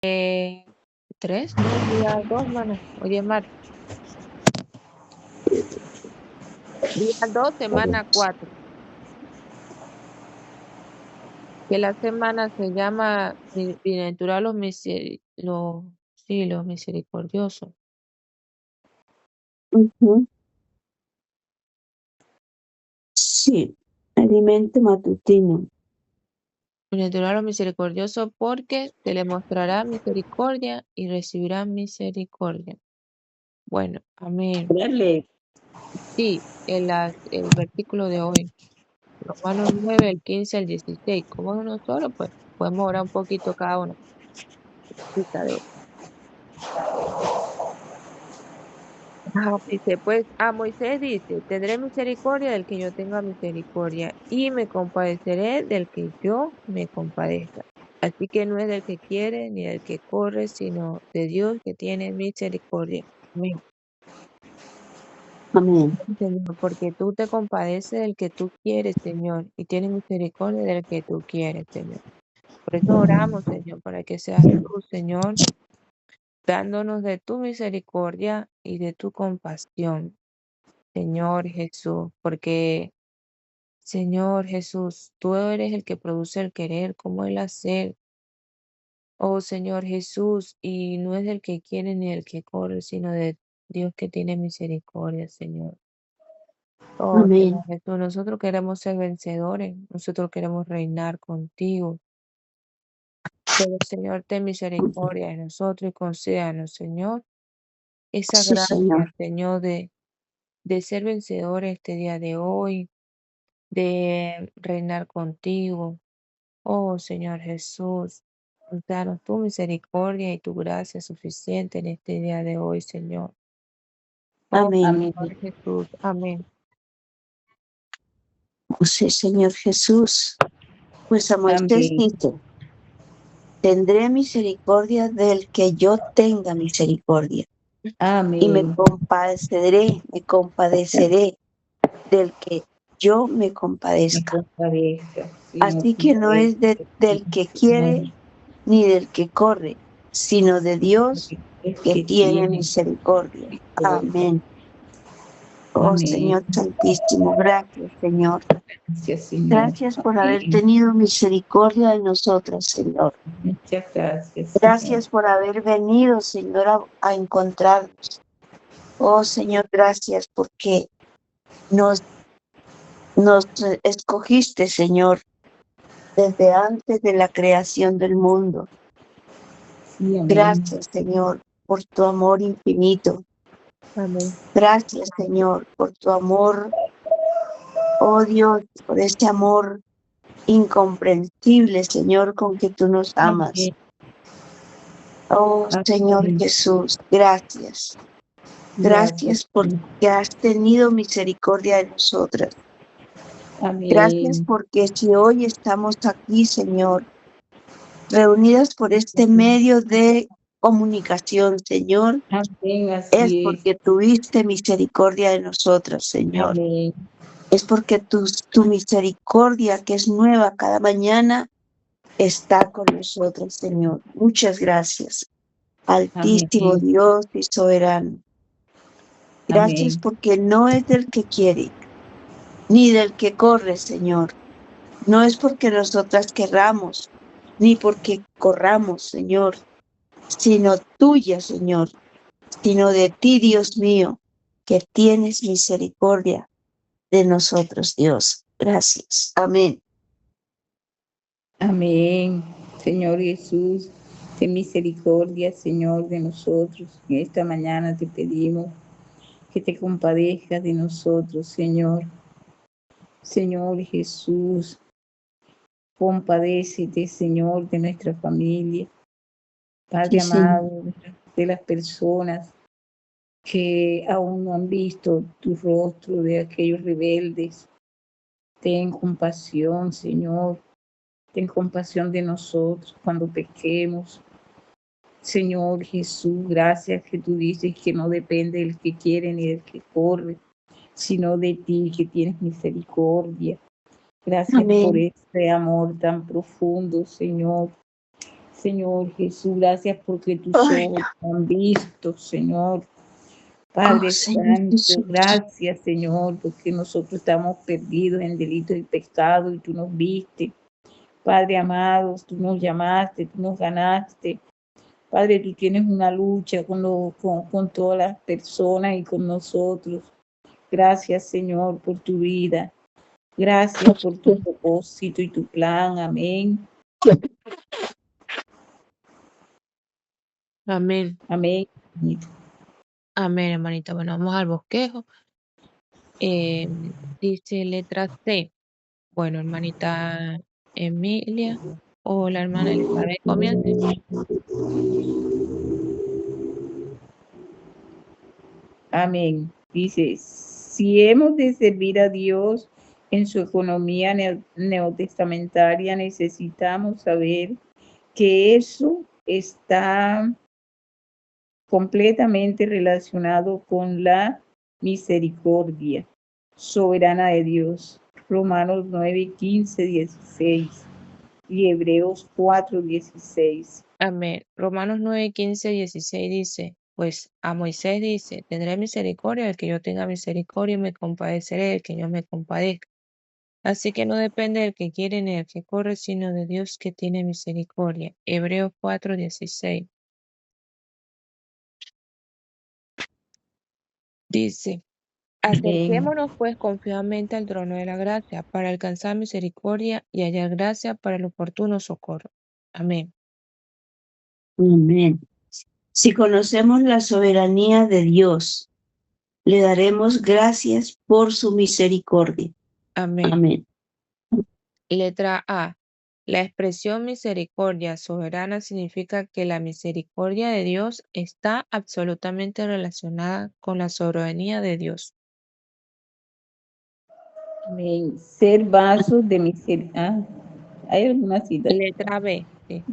3, no, día 2, hermana. Hoy es martes. Día 2, semana 4. Que la semana se llama Bienaventurado los misericordiosos. Sí, alimento matutino. Bienaventurado los misericordiosos, porque se les mostrará misericordia y recibirán misericordia. Bueno, amén. Dale. Sí, el versículo de hoy, Romanos 9, el 15 al 16. Como es uno solo, pues podemos orar un poquito cada uno. Dice, pues a Moisés dice, tendré misericordia del que yo tenga misericordia y me compadeceré del que yo me compadezca. Así que no es del que quiere ni del que corre, sino de Dios que tiene misericordia. Amén. Amén. Señor, porque tú te compadeces del que tú quieres, Señor, y tienes misericordia del que tú quieres, Señor. Por eso oramos, Señor, para que seas tú, Señor, dándonos de tu misericordia y de tu compasión. Señor Jesús, porque, Señor Jesús, tú eres el que produce el querer como el hacer. Oh Señor Jesús, y no es del que quiere ni del que corre, sino de Dios que tiene misericordia, Señor. Oh Amén. Señor Jesús, nosotros queremos ser vencedores, nosotros queremos reinar contigo. Pero Señor, ten misericordia de nosotros y concédanos, Señor, esa Sí, gracia, Señor. Señor, de ser vencedores este día de hoy, de reinar contigo. Oh Señor Jesús, danos tu misericordia y tu gracia suficiente en este día de hoy, Señor. Oh Amén. Señor Jesús, amén. Sí, Señor Jesús. Pues a Moisés Amén. dice, tendré misericordia del que yo tenga misericordia. Y me Amén. compadeceré del que yo me Me compadezca. compadezca, Señor, Así que no es del que quiere ni del que corre, sino de Dios es que que tiene tiene misericordia. misericordia. Amén. Oh Amén. Señor Santísimo, gracias Señor. Gracias, Señor. Gracias por haber Amén. tenido misericordia de nosotras, Señor. Muchas gracias, Señor. Gracias por haber venido, Señor, a encontrarnos. Oh Señor, gracias porque nos escogiste, Señor, desde antes de la creación del mundo. Sí, amén. Gracias, Señor, por tu amor infinito. Amén. Gracias, Señor, por tu amor, oh Dios, por este amor incomprensible, Señor, con que tú nos amas. Amén. Oh Señor Amén. Jesús, gracias. Gracias porque has tenido misericordia de nosotras. Amén. Gracias porque si hoy estamos aquí, Señor, reunidas por este medio de comunicación, Señor, Amén, es así es. porque tuviste misericordia de nosotros, Señor. Amén. Es porque tu misericordia, que es nueva cada mañana, está con nosotros, Señor. Muchas gracias, Altísimo Amén. Dios y soberano. Gracias Amén. porque no es del que quiere, ni del que corre, Señor. No es porque nosotras querramos, ni porque corramos, Señor, sino tuya, Señor, sino de ti, Dios mío, que tienes misericordia de nosotros, Dios. Gracias. Amén. Amén. Señor Jesús, ten misericordia, Señor, de nosotros. En esta mañana te pedimos que te compadezcas de nosotros, Señor. Señor Jesús, compadécete, Señor, de nuestra familia. Padre Sí, Señor. amado, de las personas que aún no han visto tu rostro, de aquellos rebeldes. Ten compasión, Señor. Ten compasión de nosotros cuando pequemos. Señor Jesús, gracias que tú dices que no depende del que quiere ni del que corre, sino de ti que tienes misericordia. Gracias por Amén. este amor tan profundo, Señor. Señor Jesús, gracias porque tus Ay, ojos han visto, Señor. oh, Padre Señor Santo, Jesús. gracias, Señor, porque nosotros estamos perdidos en delitos y pecados y tú nos viste. Padre amado, tú nos llamaste, tú nos ganaste. Padre, tú tienes una lucha con todas las personas y con nosotros. Gracias, Señor, por tu vida. Gracias por tu propósito y tu plan. Amén. Amén. Amén. Amén, hermanita. Bueno, vamos al bosquejo. Dice letra C. Bueno, hermanita Emilia o la hermana Elizabeth, comience. Amén. Dice, si hemos de servir a Dios en su economía neotestamentaria, necesitamos saber que eso está completamente relacionado con la misericordia soberana de Dios. Romanos 9, 15, 16 y Hebreos 4, 16. Amén. Romanos 9, 15, 16 dice, pues a Moisés dice, tendré misericordia del que yo tenga misericordia y me compadeceré del que yo me compadezca. Así que no depende del que quiere ni del que corre, sino de Dios que tiene misericordia. Hebreos 4, 16. Dice, Amén. acerquémonos pues confiadamente al trono de la gracia para alcanzar misericordia y hallar gracia para el oportuno socorro. Amén. Amén. Si conocemos la soberanía de Dios, le daremos gracias por su misericordia. Amén. Amén. Letra A. La expresión misericordia soberana significa que la misericordia de Dios está absolutamente relacionada con la soberanía de Dios. Amén. Ser vasos de misericordia. ¿Hay alguna cita? Letra B. Sí.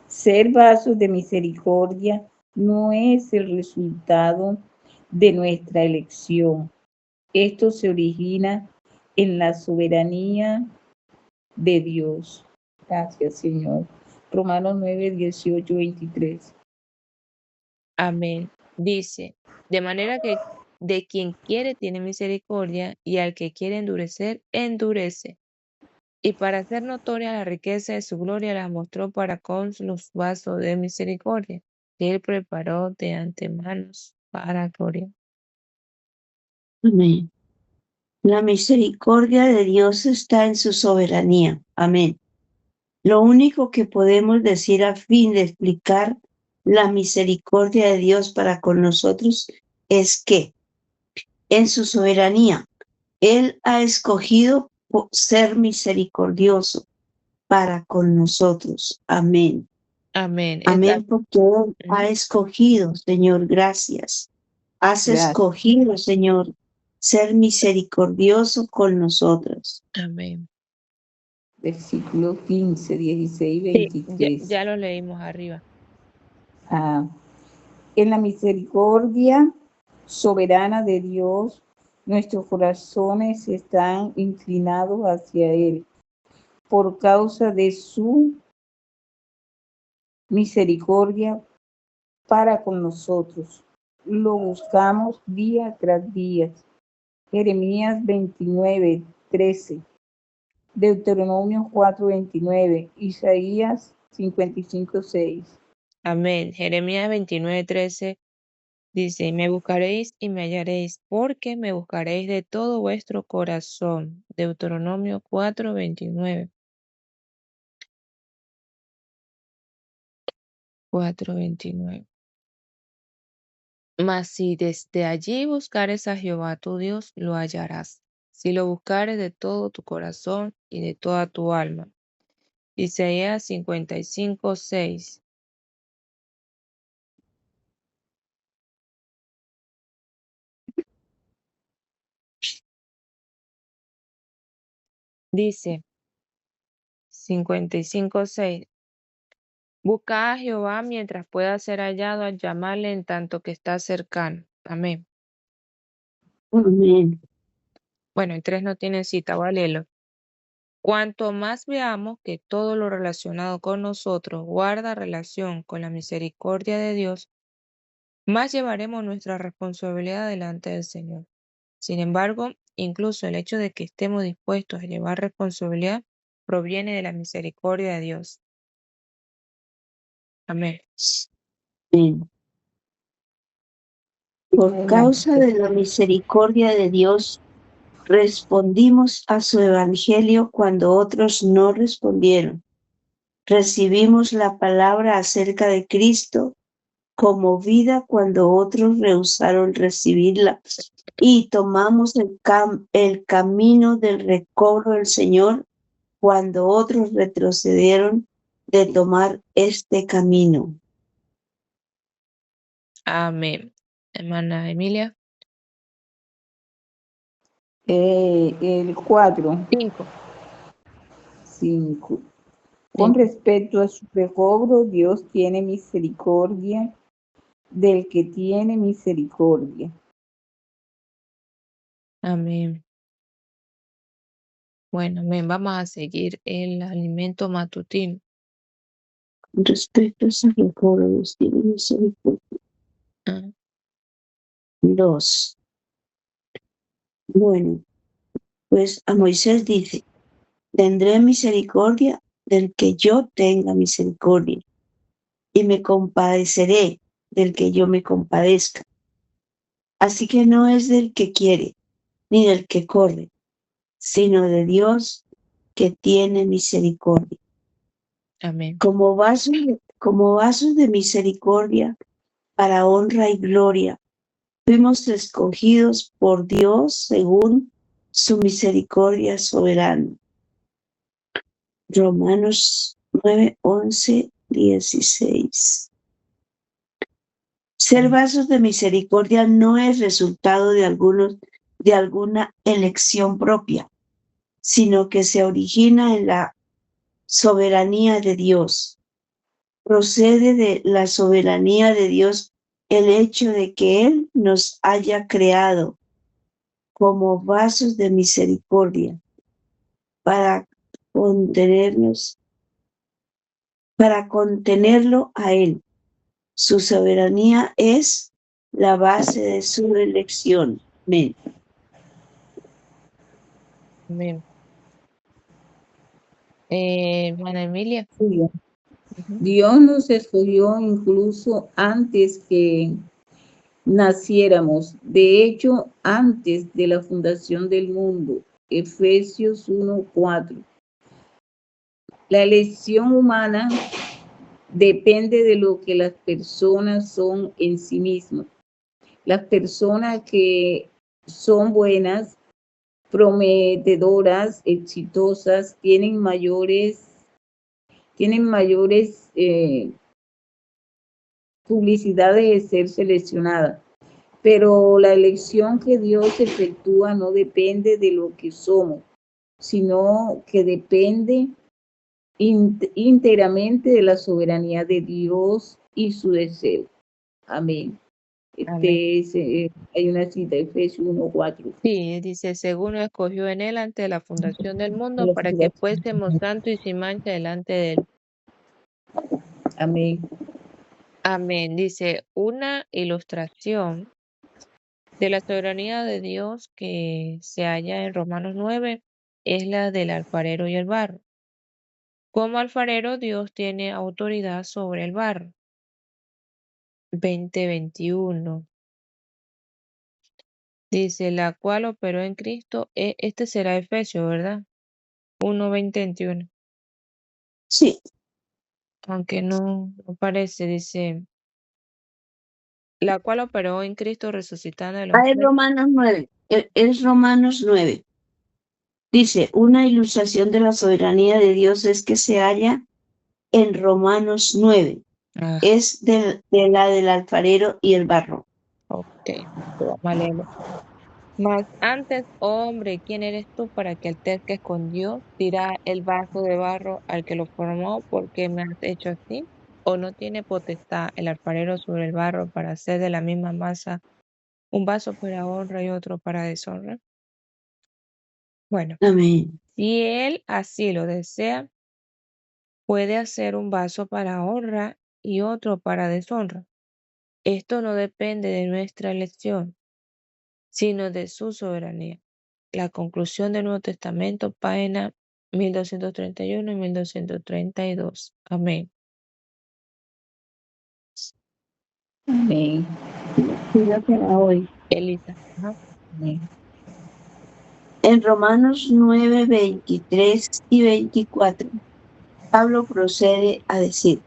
Ser vasos de misericordia no es el resultado de nuestra elección. Esto se origina en la soberanía de Dios. Gracias, Señor. Romanos 9, 18, 23. Amén. Dice, de manera que de quien quiere tiene misericordia y al que quiere endurecer, endurece. Y para hacer notoria la riqueza de su gloria la mostró para con los vasos de misericordia que él preparó de antemano para gloria. Amén. La misericordia de Dios está en su soberanía. Amén. Lo único que podemos decir a fin de explicar la misericordia de Dios para con nosotros es que en su soberanía Él ha escogido ser misericordioso para con nosotros. Amén. Amén. Amén, porque Él ha Ujú. escogido, Señor, gracias. Has Gracias. escogido, Señor, ser misericordioso con nosotros. Amén. Versículo 15, 16, Sí, 23. ya lo leímos arriba. En la misericordia soberana de Dios, nuestros corazones están inclinados hacia Él por causa de su misericordia para con nosotros. Lo buscamos día tras día. Jeremías 29, 13. Deuteronomio 4, 29. Isaías 55, 6. Amén. Jeremías 29:13 dice, me buscaréis y me hallaréis, porque me buscaréis de todo vuestro corazón. Deuteronomio 4:29. 4:29. Mas si desde allí buscares a Jehová tu Dios, lo hallarás. Si lo buscares de todo tu corazón y de toda tu alma. Isaías 55:6. Dice 55:6. Buscad a Jehová mientras pueda ser hallado, al llamarle en tanto que está cercano. Amén. Amén. Bueno, el 3 no tiene cita, voy a leerlo. Cuanto más veamos que todo lo relacionado con nosotros guarda relación con la misericordia de Dios, más llevaremos nuestra responsabilidad delante del Señor. Sin embargo, incluso el hecho de que estemos dispuestos a llevar responsabilidad proviene de la misericordia de Dios. Amén. Amén. Por Adelante. causa de la misericordia de Dios, respondimos a su evangelio cuando otros no respondieron. Recibimos la palabra acerca de Cristo como vida cuando otros rehusaron recibirla, y tomamos el camino del recobro del Señor cuando otros retrocedieron de tomar este camino. Amén. Hermana Emilia. El 4, 5. 5. Con respecto a su recobro, Dios tiene misericordia del que tiene misericordia. Amén. Bueno, amén. Vamos a seguir el alimento matutino. Con respecto a su recobro, Dios tiene misericordia. Ah, 2. Bueno, pues a Moisés dice: tendré misericordia del que yo tenga misericordia, y me compadeceré del que yo me compadezca. Así que no es del que quiere, ni del que corre, sino de Dios que tiene misericordia. amén. Como vasos de misericordia para honra y gloria, fuimos escogidos por Dios según su misericordia soberana. Romanos 9, 11, 16. Ser vasos de misericordia no es resultado de alguna elección propia, sino que se origina en la soberanía de Dios. Procede de la soberanía de Dios el hecho de que Él nos haya creado como vasos de misericordia para contenerlo a Él. Su soberanía es la base de su elección. Amén. Amén. Hermana Emilia. Dios nos escogió incluso antes que naciéramos, de hecho, antes de la fundación del mundo. Efesios 1:4. La elección humana depende de lo que las personas son en sí mismas. Las personas que son buenas, prometedoras, exitosas, tienen mayores publicidades de ser seleccionadas. Pero la elección que Dios efectúa no depende de lo que somos, sino que depende íntegramente de la soberanía de Dios y su deseo. Amén. Hay una cita, Efesios 1:4. Sí, dice, según nos escogió en él antes de la fundación del mundo para que fuésemos santos y sin mancha delante de él. Amén. Amén. Dice, una ilustración de la soberanía de Dios que se halla en Romanos 9 es la del alfarero y el barro. Como alfarero, Dios tiene autoridad sobre el barro. 20:21. Dice, la cual operó en Cristo. Este será Efesios, ¿verdad? 1:20-21. Sí. Aunque no parece, dice, la cual operó en Cristo resucitando de los Es muertos. Romanos 9. Es Romanos 9. Dice, una ilustración de la soberanía de Dios es que se halla en Romanos 9. Ah, Es de la del alfarero y el barro. ok, vamos a leerlo. Mas antes, oh hombre, ¿quién eres tú para que alterques con Dios? ¿Dirá el vaso de barro al que lo formó, ¿por qué me has hecho así? ¿O no tiene potestad el alfarero sobre el barro para hacer de la misma masa un vaso para honra y otro para deshonra? Bueno, Amén. Si él así lo desea, puede hacer un vaso para honra y otro para deshonra. Esto no depende de nuestra elección, sino de su soberanía. La conclusión del Nuevo Testamento, página 1231 y 1232. Amén. Amén. Lectura para hoy. Elisa. Ajá. Amén. En Romanos 9, 23 y 24, Pablo procede a decir,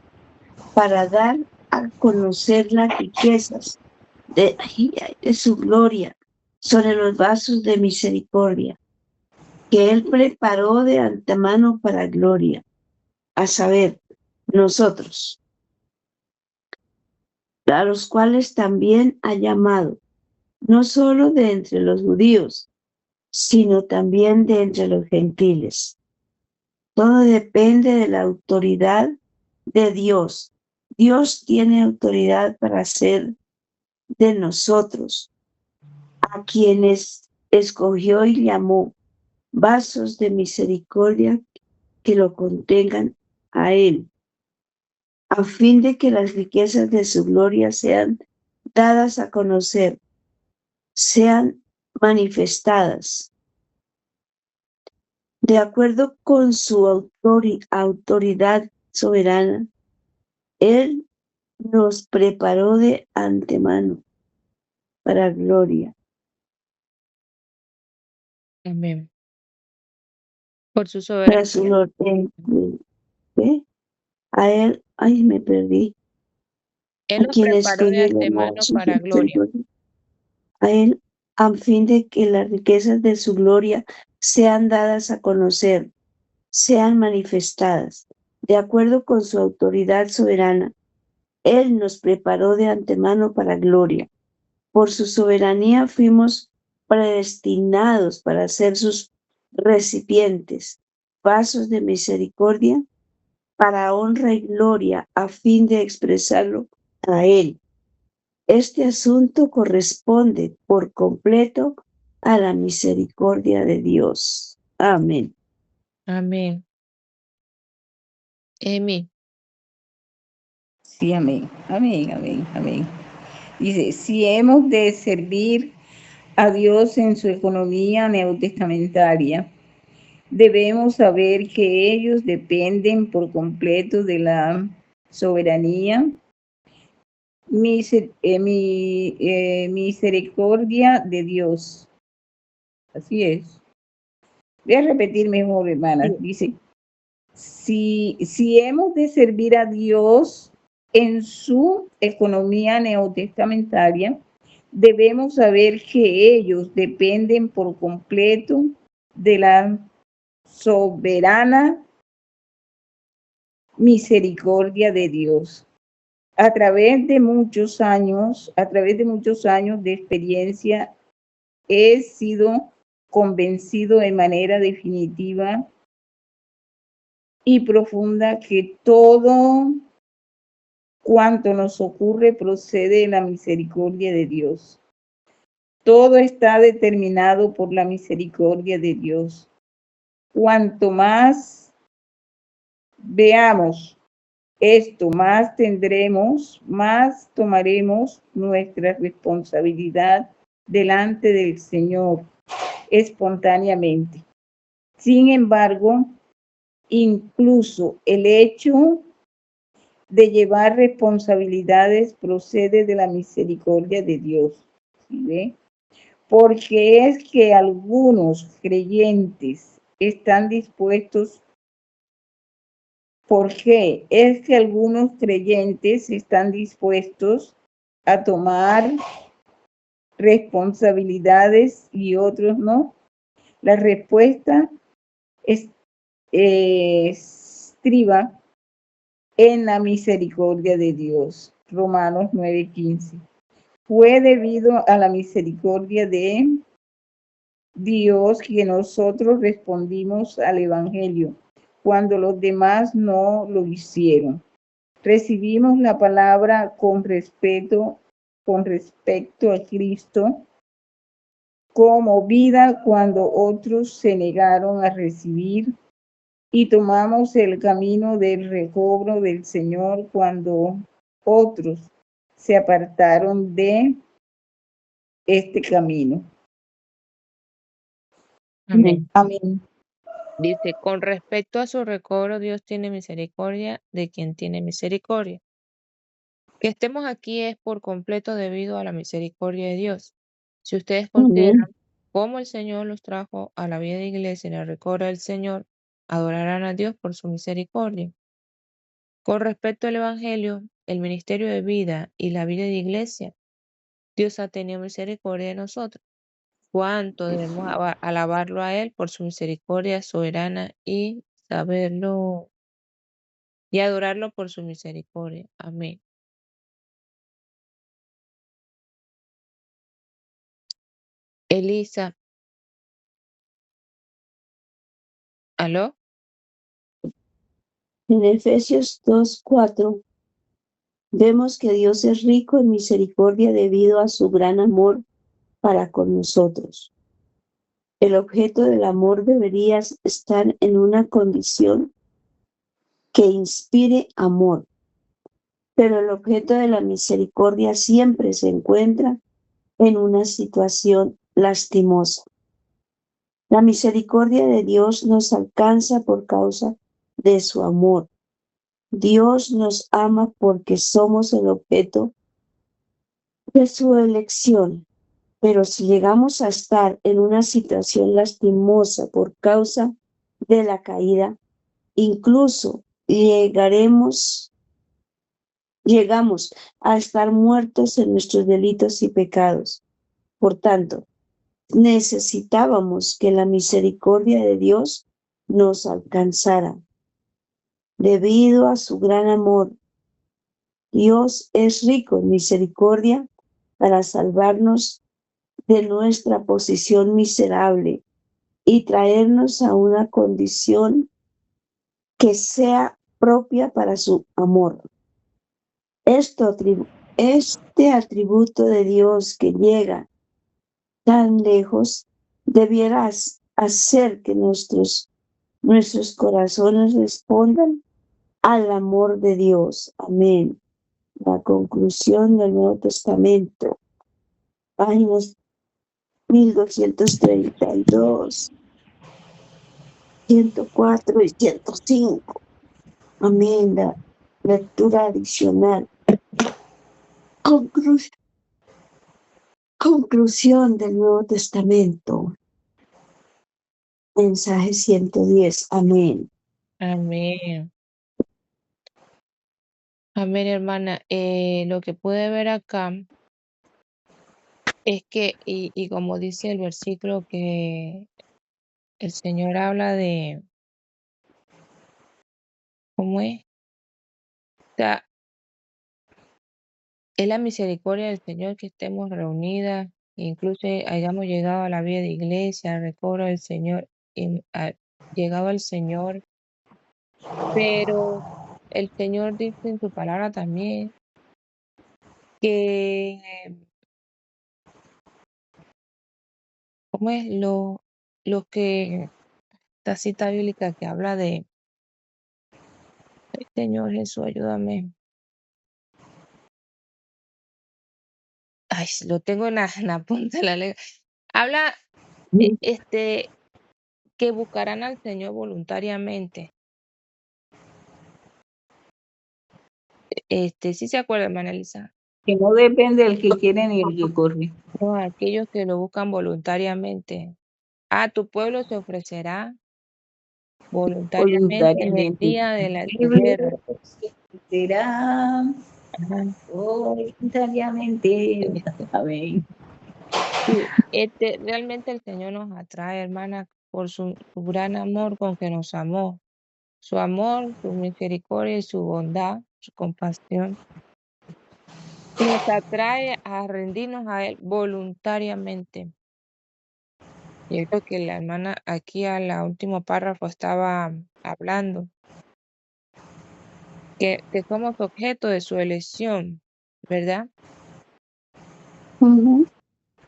para dar a conocer las riquezas de su gloria sobre los vasos de misericordia, que él preparó de antemano para gloria, a saber, nosotros, a los cuales también ha llamado, no solo de entre los judíos, sino también de entre los gentiles. Todo depende de la autoridad de Dios. Dios tiene autoridad para hacer de nosotros, a quienes escogió y llamó, vasos de misericordia que lo contengan a Él, a fin de que las riquezas de su gloria sean dadas a conocer, sean manifestadas. De acuerdo con su autoridad soberana, Él nos preparó de antemano para gloria. Amén. Por su Para su soberanía. gloria. ¿Ve? A Él, ay, me perdí. Él A los quien preparó de escribe los antemano vasos de para gloria. misericordia. A Él, a fin de que las riquezas de su gloria sean dadas a conocer, sean manifestadas. De acuerdo con su autoridad soberana, Él nos preparó de antemano para gloria. Por su soberanía fuimos predestinados para ser sus recipientes, vasos de misericordia, para honra y gloria, a fin de expresarlo a Él. Este asunto corresponde por completo a la misericordia de Dios. Amén. Amén. Emi. Sí, amén. Amén, amén, amén. Dice, si hemos de servir a Dios en su economía neotestamentaria, debemos saber que ellos dependen por completo de la soberanía, misericordia de Dios. Así es. Voy a repetir mejor, hermana. Dice, si hemos de servir a Dios en su economía neotestamentaria, debemos saber que ellos dependen por completo de la soberana misericordia de Dios. A través de muchos años de experiencia, he sido convencido de manera definitiva y profunda que todo cuanto nos ocurre procede de la misericordia de Dios. Todo está determinado por la misericordia de Dios. Cuanto más veamos esto, más tendremos, más tomaremos nuestra responsabilidad delante del Señor espontáneamente. Sin embargo, incluso el hecho de llevar responsabilidades procede de la misericordia de Dios. ¿Sí ve? Porque es que algunos creyentes están dispuestos, porque es que algunos creyentes están dispuestos a tomar responsabilidades y otros no. La respuesta estriba en la misericordia de Dios. Romanos 9:15. Fue debido a la misericordia de Dios que nosotros respondimos al Evangelio, cuando los demás no lo hicieron. Recibimos la palabra con respecto a Cristo como vida cuando otros se negaron a recibir, y tomamos el camino del recobro del Señor cuando otros se apartaron de este camino. Amén. Amén. Dice, con respecto a su recobro, Dios tiene misericordia de quien tiene misericordia. Que estemos aquí es por completo debido a la misericordia de Dios. Si ustedes consideran cómo el Señor los trajo a la vida de iglesia en el recobro del Señor, adorarán a Dios por su misericordia. Con respecto al Evangelio, el ministerio de vida y la vida de iglesia, Dios ha tenido misericordia de nosotros. Cuánto debemos alabarlo a Él por su misericordia soberana y saberlo y adorarlo por su misericordia. Amén. Elisa, ¿aló? En Efesios 2:4 vemos que Dios es rico en misericordia debido a su gran amor para con nosotros. El objeto del amor debería estar en una condición que inspire amor, pero el objeto de la misericordia siempre se encuentra en una situación lastimosa. La misericordia de Dios nos alcanza por causa de su amor. Dios nos ama porque somos el objeto de su elección. Pero si llegamos a estar en una situación lastimosa por causa de la caída, incluso llegamos a estar muertos en nuestros delitos y pecados. Por tanto, necesitábamos que la misericordia de Dios nos alcanzara. Debido a su gran amor, Dios es rico en misericordia para salvarnos de nuestra posición miserable y traernos a una condición que sea propia para su amor. Este atributo de Dios que llega tan lejos debiera hacer que nuestros corazones respondan al amor de Dios. Amén. La conclusión del Nuevo Testamento, páginas 1232, 104 y 105. Amén. La lectura adicional. Conclusión del Nuevo Testamento. Mensaje 110. Amén. Amén. Amén, hermana. Lo que pude ver acá es que, y como dice el versículo, que el Señor habla de, ¿cómo es? O sea, es la misericordia del Señor que estemos reunidas, incluso hayamos llegado a la vida de iglesia, al recobro del Señor, llegado al Señor, pero el Señor dice en su palabra también que, ¿cómo es? Los que, esta cita bíblica que habla de, "Ay, Señor Jesús, ayúdame. Ay, lo tengo en la punta de la lengua. Habla, que buscarán al Señor voluntariamente. ¿Sí se acuerda, hermana Elisa? Que no depende del que quiere ni el que corre. No, aquellos que lo buscan voluntariamente. Tu pueblo se ofrecerá voluntariamente en el Voluntariamente. día de tu guerra. Será Ajá. voluntariamente. Amén. Sí, realmente el Señor nos atrae, hermana, por su gran amor con que nos amó. Su amor, su misericordia y su bondad, su compasión. Nos atrae a rendirnos a Él voluntariamente. Yo creo que la hermana aquí a la último párrafo estaba hablando que somos objeto de su elección, ¿verdad? Ujú.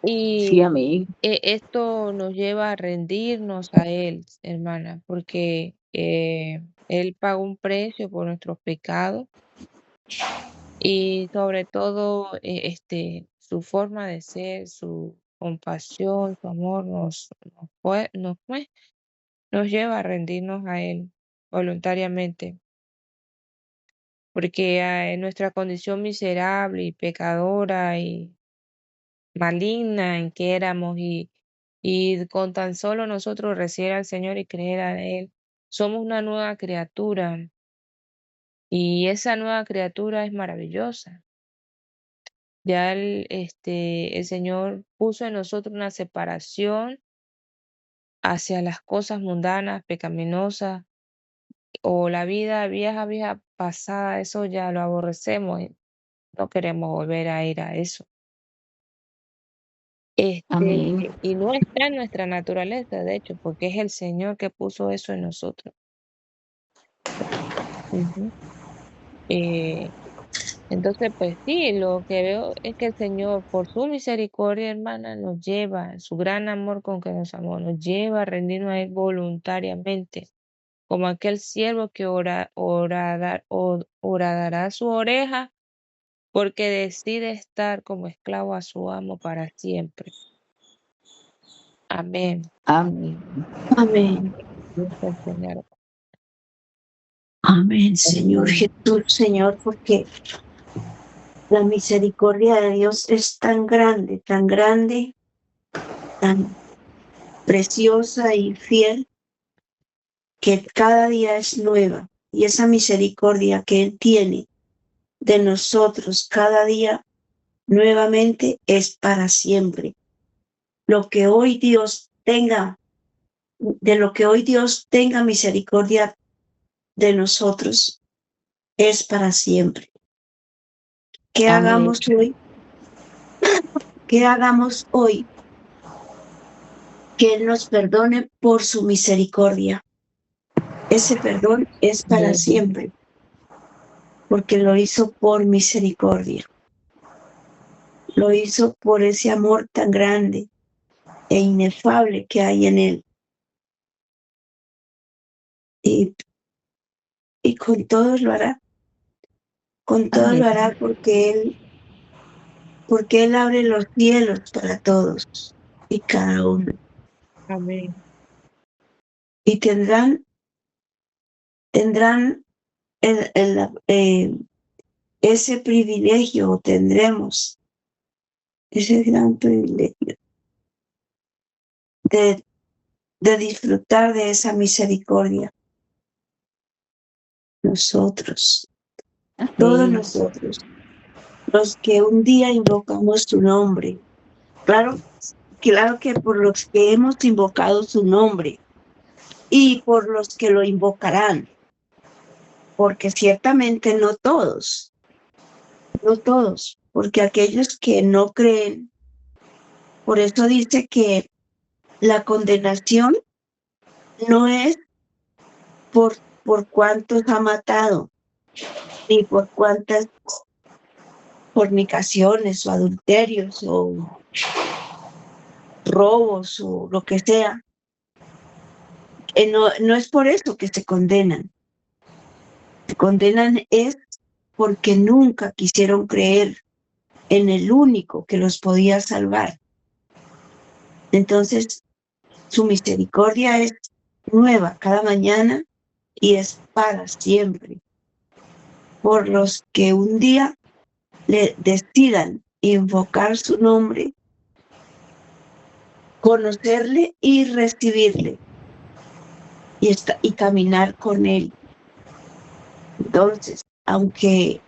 Sí, Y amén. esto nos lleva a rendirnos a Él, hermana, porque Él pagó un precio por nuestros pecados y sobre todo su forma de ser, su compasión, su amor nos lleva a rendirnos a Él voluntariamente, porque en nuestra condición miserable y pecadora y maligna en que éramos y con tan solo nosotros recibir al Señor y creer a Él, somos una nueva criatura y esa nueva criatura es maravillosa. Ya el Señor puso en nosotros una separación hacia las cosas mundanas, pecaminosas o la vida vieja pasada, eso ya lo aborrecemos y no queremos volver a ir a eso. Amén. Y no está en nuestra naturaleza, de hecho, porque es el Señor que puso eso en nosotros. Ujú. Eh, entonces, pues sí, lo que veo es que el Señor, por su misericordia, hermana, nos lleva, su gran amor con que nos amó, nos lleva a rendirnos a Él voluntariamente, como aquel siervo que horadará su oreja porque decide estar como esclavo a su amo para siempre. Amén. Amén. Amén. Dios te enseñará. Amén, Señor Amén. Jesús, Señor, porque la misericordia de Dios es tan grande, tan preciosa y fiel, que cada día es nueva. Y esa misericordia que Él tiene de nosotros cada día nuevamente es para siempre. Lo que hoy Dios tenga, de lo que hoy Dios tenga misericordia de nosotros, es para siempre. ¿Qué Amén. hagamos hoy? ¿Qué hagamos hoy? Que Él nos perdone por su misericordia. Ese perdón es para Amén. siempre, porque lo hizo por misericordia. Lo hizo por ese amor tan grande e inefable que hay en Él. Y con todos lo hará. Con todos Amén. lo hará porque Él abre los cielos para todos y cada uno. Amén. Y tendrán ese privilegio, tendremos ese gran privilegio de disfrutar de esa misericordia. Nosotros, todos Amén. nosotros, los que un día invocamos su nombre. Claro que por los que hemos invocado su nombre y por los que lo invocarán, porque ciertamente no todos, porque aquellos que no creen, por eso dice que la condenación no es por cuántos ha matado, ni por cuántas fornicaciones o adulterios o robos o lo que sea. No es por eso que se condenan. Se condenan es porque nunca quisieron creer en el único que los podía salvar. Entonces, su misericordia es nueva cada mañana y es para siempre. Por los que un día le decidan invocar su nombre, conocerle y recibirle y caminar con él. Entonces, aunque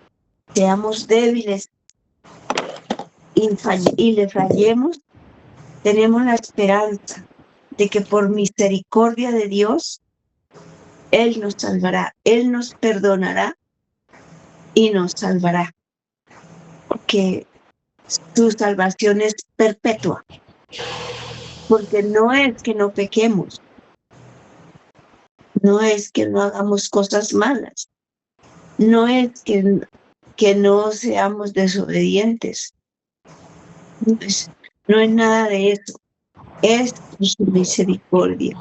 seamos débiles y le fallemos, tenemos la esperanza de que por misericordia de Dios, Él nos salvará, Él nos perdonará y nos salvará, porque su salvación es perpetua, porque no es que no pequemos, no es que no hagamos cosas malas, no es que no seamos desobedientes, No es nada de eso. Es por su misericordia.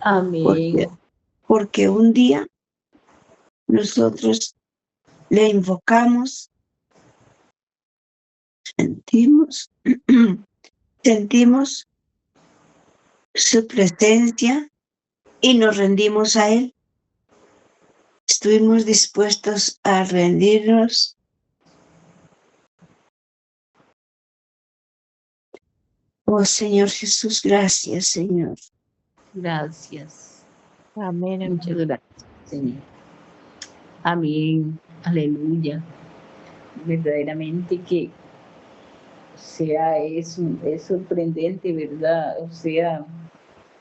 Amén. Porque un día nosotros le invocamos, sentimos su presencia y nos rendimos a Él. Estuvimos dispuestos a rendirnos. Oh Señor Jesús, gracias, Señor. Gracias. Amén, hermano. Muchas gracias, Señor. Amén. Aleluya. Verdaderamente que, o sea, es sorprendente, ¿verdad? O sea,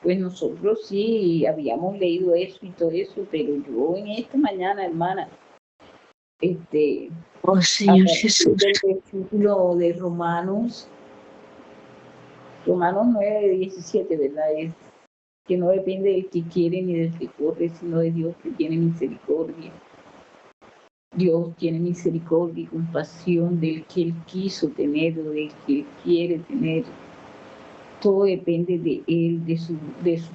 pues nosotros sí habíamos leído eso y todo eso, pero yo en esta mañana, hermana, Oh a Señor partir Jesús. del versículo de Romanos 9:17, ¿verdad? Es que no depende del que quiere ni del que corre, sino de Dios que tiene misericordia. Dios tiene misericordia y compasión del que Él quiso tener o del que Él quiere tener. Todo depende de Él, de su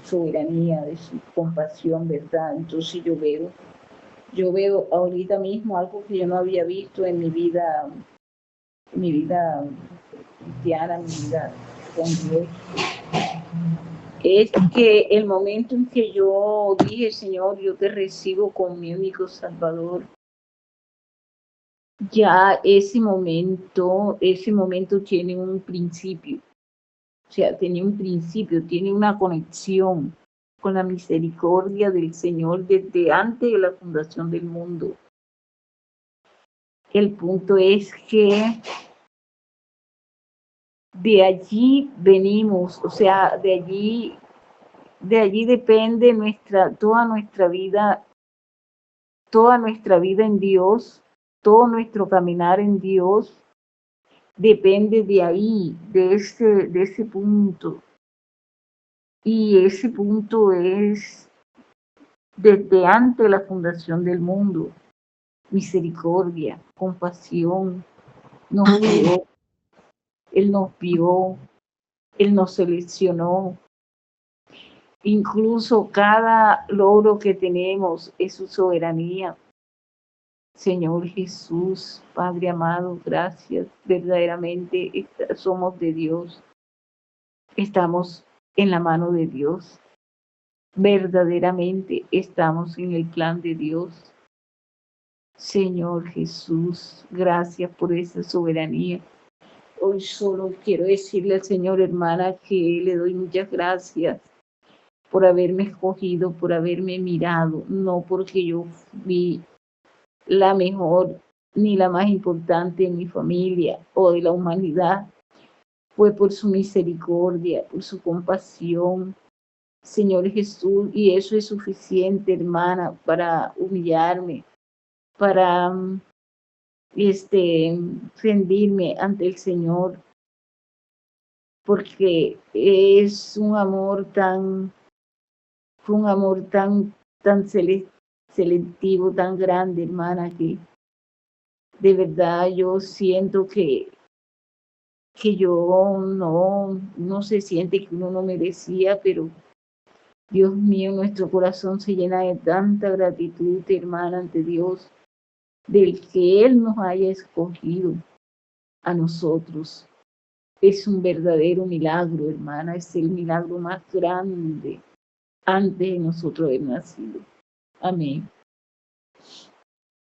soberanía, de su compasión, ¿verdad? Entonces yo veo ahorita mismo algo que yo no había visto en mi vida cristiana, mi vida con Dios. Es que el momento en que yo dije, Señor, yo te recibo como mi único Salvador, ya ese momento tiene un principio. O sea, tiene un principio, tiene una conexión con la misericordia del Señor desde antes de la fundación del mundo. El punto es que de allí venimos, o sea, de allí depende toda nuestra vida en Dios, todo nuestro caminar en Dios depende de ahí, de ese punto. Y ese punto es desde antes de la fundación del mundo. Misericordia, compasión, nos creó, Él nos vio, Él nos seleccionó. Incluso cada logro que tenemos es su soberanía. Señor Jesús, Padre amado, gracias. Verdaderamente somos de Dios. Estamos en la mano de Dios. Verdaderamente estamos en el plan de Dios. Señor Jesús, gracias por esa soberanía. Hoy solo quiero decirle al Señor, hermana, que le doy muchas gracias por haberme escogido, por haberme mirado, no porque yo fui la mejor ni la más importante en mi familia o de la humanidad, fue por su misericordia, por su compasión, Señor Jesús, y eso es suficiente, hermana, para humillarme, para rendirme ante el Señor, porque es un amor tan selectivo, tan grande, hermana, que de verdad yo siento que yo no se siente que uno no merecía, pero Dios mío, nuestro corazón se llena de tanta gratitud, hermana, ante Dios, del que Él nos haya escogido a nosotros. Es un verdadero milagro, hermana, es el milagro más grande antes de nosotros haber nacido. Amén.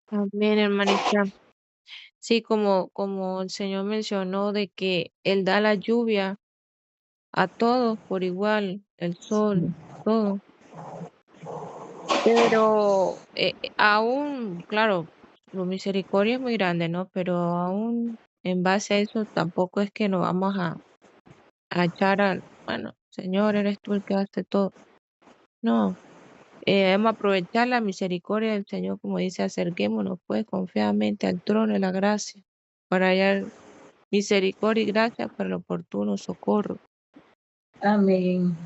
Amén, hermanita. Sí, como el Señor mencionó, de que Él da la lluvia a todos por igual, el sol, todo. Pero aún, claro, su misericordia es muy grande, ¿no? Pero aún en base a eso tampoco es que nos vamos a echar bueno, Señor, eres tú el que hace todo. No, debemos aprovechar la misericordia del Señor, como dice, acerquémonos pues confiadamente al trono de la gracia para hallar misericordia y gracia para el oportuno socorro. Amén.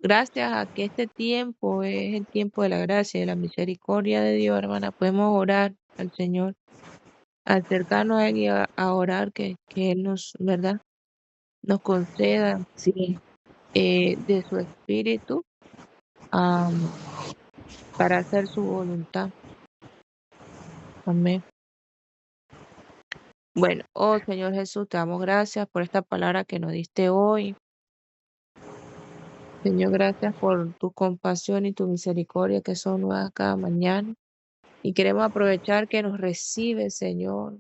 Gracias a que este tiempo es el tiempo de la gracia y de la misericordia de Dios, hermana, podemos orar al Señor, acercarnos a Él y a orar que Él nos, ¿verdad? nos conceda Sí, de su espíritu para hacer su voluntad. Amén. Bueno, oh Señor Jesús, te damos gracias por esta palabra que nos diste hoy. Señor, gracias por tu compasión y tu misericordia que son nuevas cada mañana. Y queremos aprovechar que nos recibe, Señor.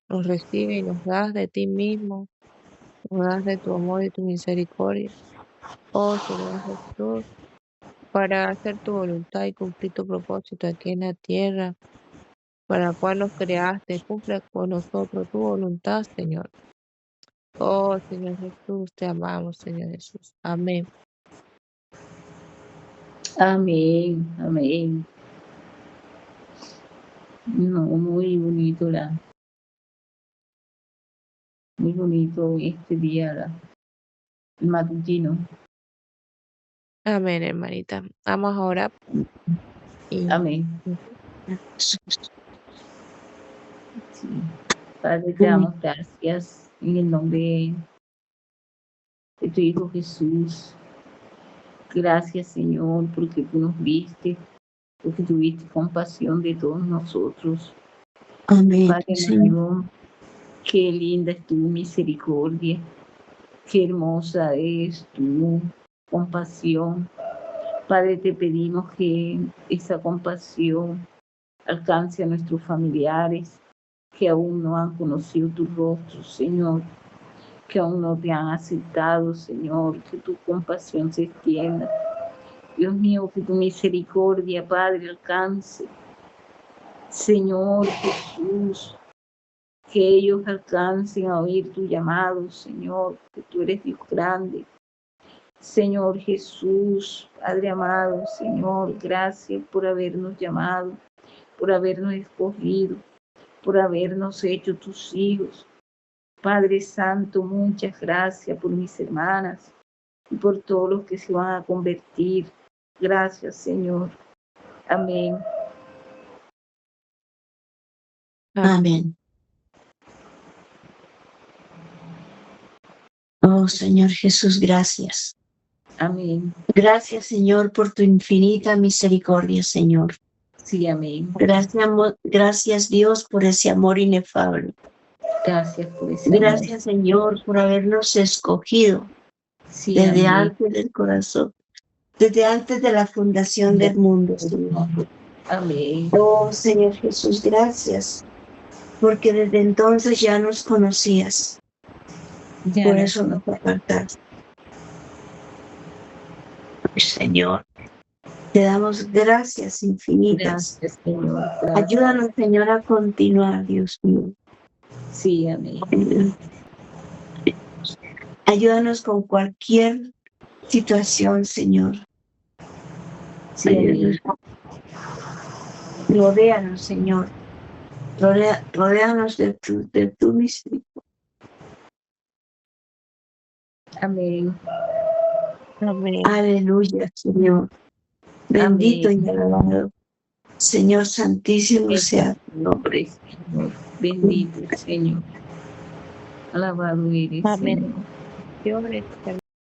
Nos recibe y nos das de ti mismo. Nos das de tu amor y tu misericordia. Oh Señor Jesús, para hacer tu voluntad y cumplir tu propósito aquí en la tierra, para la cual nos creaste. Cumple con nosotros tu voluntad, Señor. Oh Señor Jesús, te amamos, Señor Jesús. Amén. amén, amén. No, muy bonito muy bonito este día, el matutino. Amén, hermanita. Vamos ahora. Amén. Jesús. Sí. Padre, te damos gracias en el nombre de tu Hijo Jesús. Gracias, Señor, porque tú nos viste, porque tuviste compasión de todos nosotros. Amén, Padre Señor. mío, qué linda es tu misericordia, qué hermosa es tu compasión. Padre, te pedimos que esa compasión alcance a nuestros familiares que aún no han conocido tu rostro, Señor, que aún no te han aceptado, Señor, que tu compasión se extienda. Dios mío, que tu misericordia, Padre, alcance. Señor Jesús, que ellos alcancen a oír tu llamado, Señor, que tú eres Dios grande. Señor Jesús, Padre amado, Señor, gracias por habernos llamado, por habernos escogido, por habernos hecho tus hijos. Padre Santo, muchas gracias por mis hermanas y por todos los que se van a convertir. Gracias, Señor. Amén. Amén. Oh Señor Jesús, gracias. Amén. Gracias, Señor, por tu infinita misericordia, Señor. Sí, amén. Gracias, Dios, por ese amor inefable. Gracias por ese Gracias, Señor, por habernos escogido sí, desde amén. antes del corazón, desde antes de la fundación del mundo, Señor. Amén. Oh Señor Jesús, gracias, porque desde entonces ya nos conocías. Ya Por no eso nos apartaste. Señor, te damos gracias infinitas. Gracias, Señor. Gracias. Ayúdanos, Señor, a continuar, Dios mío. Sí, amén. Ayúdanos con cualquier situación, Señor. Sí, Ayúdanos. Rodéanos, Señor. Rodéanos de tu misericordia. amén. Amén. Aleluya, Señor. Bendito Amén. y alabado. Señor Santísimo Bendito sea tu nombre. Señor. Bendito, Señor. Alabado eres, Amén. Señor. Dios,